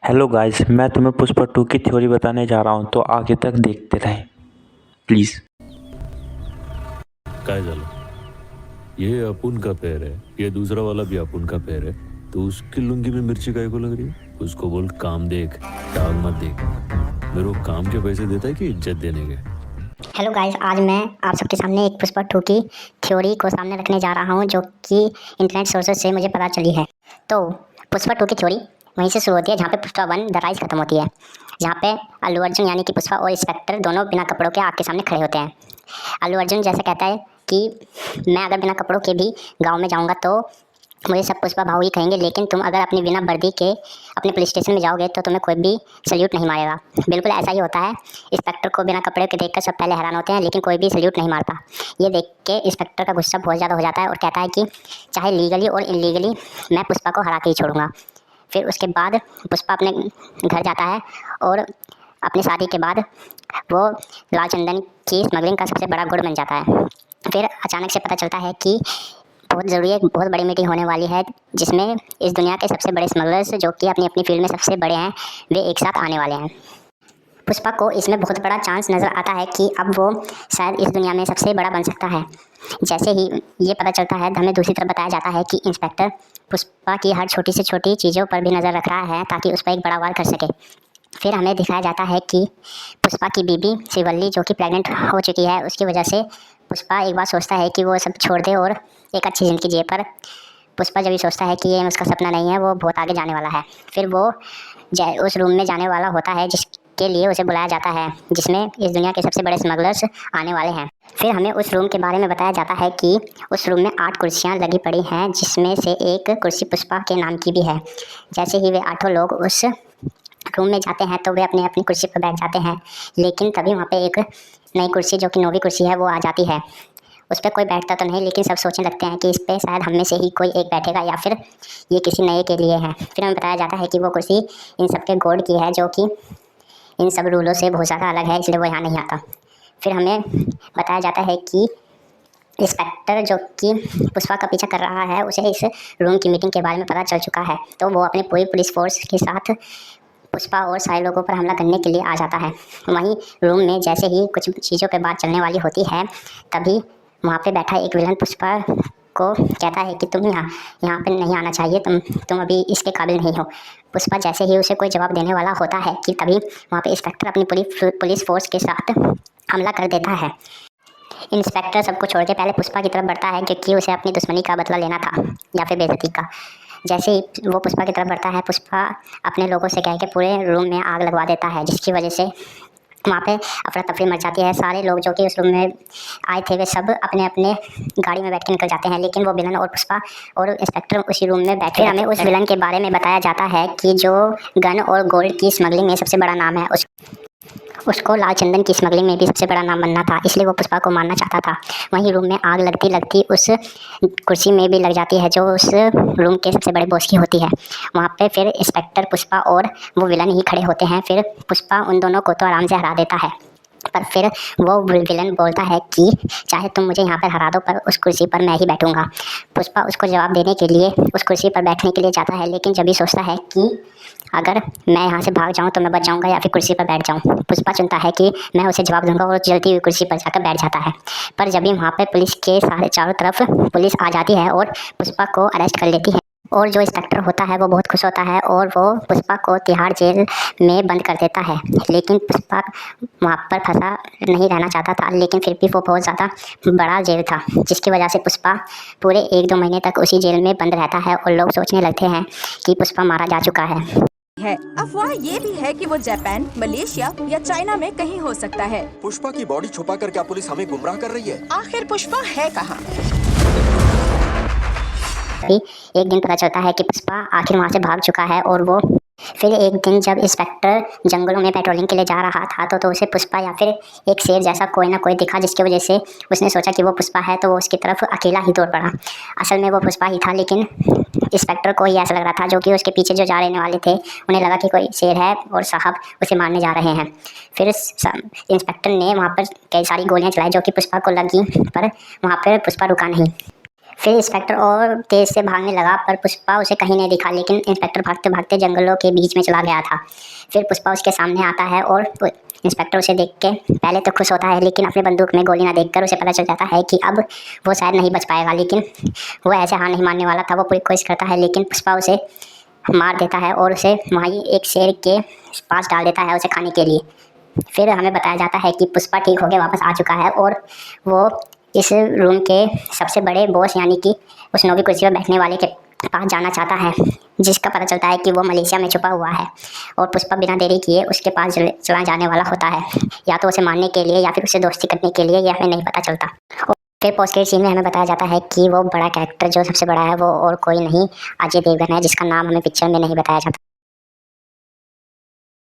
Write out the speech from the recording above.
Hello guys, मैं तुम्हें पुष्पा 2 की थ्योरी बताने जा रहा हूँ, तो आगे तक देखते रहें प्लीज। काय झालं? ये अपुन का पैर है, ये दूसरा वाला भी अपुन का पैर है, तो उसकी लुंगी में मिर्ची काय को लग रही है? उसको बोल काम देख, टांग मत देख। मेरे को काम के पैसे देता है कि इज्जत देने के? हेलो गाइस, आज मैं आप सबके सामने एक पुष्पा 2 की थ्योरी को सामने रखने जा रहा हूं, जो कि इंटरनेट सोर्सेज से मुझे पता चली है। तो पुष्पा 2 की थ्योरी वहीं से शुरू होती है जहां पे पुष्पा 1 द राइज खत्म होती है, जहां पे अल्लू अर्जुन यानी कि पुष्पा और इंस्पेक्टर दोनों बिना कपड़ों के आग के सामने खड़े होते हैं। अल्लू अर्जुन जैसे कहता है कि मैं अगर बिना कपड़ों के भी गाँव में जाऊँगा तो मुझे सब पुष्पा भाऊ ही कहेंगे, लेकिन तुम अगर अपनी बिना वर्दी के अपने पुलिस स्टेशन में जाओगे तो तुम्हें कोई भी सल्यूट नहीं मारेगा। बिल्कुल ऐसा ही होता है। इंस्पेक्टर को बिना कपड़े के देखकर सब पहले हैरान होते हैं, लेकिन कोई भी सल्यूट नहीं मारता। ये देख के इंस्पेक्टर का गुस्सा बहुत ज़्यादा हो जाता है और कहता है कि चाहे लीगली और इलीगली मैं पुष्पा को हरा के ही छोड़ूंगा। फिर उसके बाद पुष्पा अपने घर जाता है और अपनी शादी के बाद वो लाल चंदन की स्मगलिंग का सबसे बड़ा गुड़ बन जाता है। फिर अचानक से पता चलता है कि बहुत ज़रूरी एक बहुत बड़ी मीटिंग होने वाली है, जिसमें इस दुनिया के सबसे बड़े स्मगलर्स, जो कि अपनी अपनी फील्ड में सबसे बड़े हैं, वे एक साथ आने वाले हैं। पुष्पा को इसमें बहुत बड़ा चांस नज़र आता है कि अब वो शायद इस दुनिया में सबसे बड़ा बन सकता है। जैसे ही ये पता चलता है, हमें दूसरी तरफ बताया जाता है कि इंस्पेक्टर पुष्पा की हर छोटी से छोटी चीज़ों पर भी नज़र रख रहा है ताकि उस पर एक बड़ा वार कर सके। फिर हमें दिखाया जाता है कि पुष्पा की बीबी शिवल्ली, जो कि प्रेग्नेंट हो चुकी है, उसकी वजह से पुष्पा एक बार सोचता है कि वो सब छोड़ दे और एक अच्छी ज़िंदगी जिए। पर पुष्पा जब भी सोचता है कि ये उसका सपना नहीं है, वो बहुत आगे जाने वाला है। फिर वो उस रूम में जाने वाला होता है जिसके लिए उसे बुलाया जाता है, जिसमें इस दुनिया के सबसे बड़े स्मगलर्स आने वाले हैं। फिर हमें उस रूम के बारे में बताया जाता है कि उस रूम में 8 कुर्सियाँ लगी पड़ी हैं, जिसमें से एक कुर्सी पुष्पा के नाम की भी है। जैसे ही वे 8 लोग उस रूम में जाते हैं तो वे अपनी अपनी कुर्सी पर बैठ जाते हैं, लेकिन तभी वहाँ पे एक नई कुर्सी, जो कि 9वीं कुर्सी है, वो आ जाती है। उस पर कोई बैठता तो नहीं, लेकिन सब सोचने लगते हैं कि इस पर शायद हम में से ही कोई एक बैठेगा या फिर ये किसी नए के लिए है। फिर हमें बताया जाता है कि वो कुर्सी इन सब के गॉड की है, जो कि इन सब रूलों से बहुत ज़्यादा अलग है, इसलिए वो यहाँ नहीं आता। फिर हमें बताया जाता है कि इंस्पेक्टर, जो कि पुष्पा का पीछा कर रहा है, उसे इस रूम की मीटिंग के बारे में पता चल चुका है, तो वो अपनी पूरी पुलिस फोर्स के साथ पुष्पा और सारे लोगों पर हमला करने के लिए आ जाता है। वहीं रूम में जैसे ही कुछ चीज़ों पे बात चलने वाली होती है, तभी वहाँ पे बैठा एक विलन पुष्पा को कहता है कि तुम यहाँ पे नहीं आना चाहिए, तुम अभी इसके काबिल नहीं हो। पुष्पा जैसे ही उसे कोई जवाब देने वाला होता है कि तभी वहाँ पे इंस्पेक्टर अपनी पूरी पुलिस फोर्स के साथ हमला कर देता है। इंस्पेक्टर सबको छोड़ के पहले पुष्पा की तरफ बढ़ता है, क्योंकि उसे अपनी दुश्मनी का बदला लेना था या फिर बेइज्जती का। जैसे ही वो पुष्पा की तरफ बढ़ता है, पुष्पा अपने लोगों से कह के पूरे रूम में आग लगवा देता है, जिसकी वजह से वहाँ पे अफरा तफरी मच जाती है। सारे लोग जो कि उस रूम में आए थे, वे सब अपने अपने गाड़ी में बैठ के निकल जाते हैं, लेकिन वो विलन और पुष्पा और इंस्पेक्टर उसी रूम में बैठे। हमें उस विलन के बारे में बताया जाता है कि जो गन और गोल्ड की स्मगलिंग में सबसे बड़ा नाम है, उसको लाल चंदन की स्मगलिंग में भी सबसे बड़ा नाम बनना था, इसलिए वो पुष्पा को मारना चाहता था। वहीं रूम में आग लगती लगती उस कुर्सी में भी लग जाती है, जो उस रूम के सबसे बड़े बॉस की होती है। वहाँ पे फिर इंस्पेक्टर, पुष्पा और वो विलन ही खड़े होते हैं। फिर पुष्पा उन दोनों को तो आराम से हरा देता है, पर फिर वो विलन बोलता है कि चाहे तुम मुझे यहाँ पर हरा दो, पर उस कुर्सी पर मैं ही बैठूंगा। पुष्पा उसको जवाब देने के लिए उस कुर्सी पर बैठने के लिए जाता है, लेकिन जब भी सोचता है कि अगर मैं यहाँ से भाग जाऊँ तो मैं बच जाऊँगा या फिर कुर्सी पर बैठ जाऊँ, पुष्पा चुनता है कि मैं उसे जवाब दूंगा और जलती हुई कुर्सी पर जाकर बैठ जाता है। पर जब भी वहाँ पर पुलिस के चारों तरफ पुलिस आ जाती है और पुष्पा को अरेस्ट कर लेती है, और जो इंस्पेक्टर होता है वो बहुत खुश होता है और वो पुष्पा को तिहाड़ जेल में बंद कर देता है। लेकिन पुष्पा वहाँ पर फंसा नहीं रहना चाहता था, लेकिन फिर भी वो बहुत ज़्यादा बड़ा जेल था, जिसकी वजह से पुष्पा पूरे 1-2 महीने तक उसी जेल में बंद रहता है और लोग सोचने लगते हैं कि पुष्पा मारा जा चुका है। अफवाह ये भी है कि वो जापान, मलेशिया या चाइना में कहीं हो सकता है। पुष्पा की बॉडी छुपा कर क्या पुलिस हमें गुमराह कर रही है? आखिर पुष्पा है कहाँ? एक दिन पता चलता है कि पुष्पा आखिर वहाँ से भाग चुका है, और वो फिर एक दिन जब इंस्पेक्टर जंगलों में पेट्रोलिंग के लिए जा रहा था, तो उसे पुष्पा या फिर एक शेर जैसा कोई ना कोई दिखा, जिसकी वजह से उसने सोचा कि वो पुष्पा है, तो वो उसकी तरफ अकेला ही दौड़ पड़ा। असल में वो पुष्पा ही था, लेकिन इंस्पेक्टर को ही ऐसा लग रहा था, जो कि उसके पीछे जो जा रहने वाले थे उन्हें लगा कि कोई शेर है और साहब उसे मारने जा रहे हैं। फिर इंस्पेक्टर ने वहाँ पर कई सारी गोलियाँ चलाई, जो कि पुष्पा को लगी, पर वहाँ पर पुष्पा रुका नहीं। फिर इंस्पेक्टर और तेज से भागने लगा पर पुष्पा उसे कहीं नहीं दिखा, लेकिन इंस्पेक्टर भागते भागते जंगलों के बीच में चला गया था। फिर पुष्पा उसके सामने आता है और इंस्पेक्टर उसे देख के पहले तो खुश होता है, लेकिन अपनी बंदूक में गोली ना देखकर उसे पता चल जाता है कि अब वो शायद नहीं बच पाएगा। लेकिन वो ऐसे हार नहीं मानने वाला था, वो पूरी कोशिश करता है, लेकिन पुष्पा उसे मार देता है और उसे वहीं एक शेर के पास डाल देता है उसे खाने के लिए। फिर हमें बताया जाता है कि पुष्पा ठीक होकर वापस आ चुका है और वो इस रूम के सबसे बड़े बॉस यानी कि उस नौवीं कुर्सी पर बैठने वाले के पास जाना चाहता है, जिसका पता चलता है कि वो मलेशिया में छुपा हुआ है। और पुष्पा बिना देरी किए उसके पास चला जाने वाला होता है, या तो उसे मारने के लिए या फिर उसे दोस्ती करने के लिए, या हमें नहीं पता चलता। और फिर पोस्ट क्रेडिट सीन में हमें बताया जाता है कि वो बड़ा कैरेक्टर जो सबसे बड़ा है वो और कोई नहीं अजय देवगन है, जिसका नाम हमें पिक्चर में नहीं बताया जाता।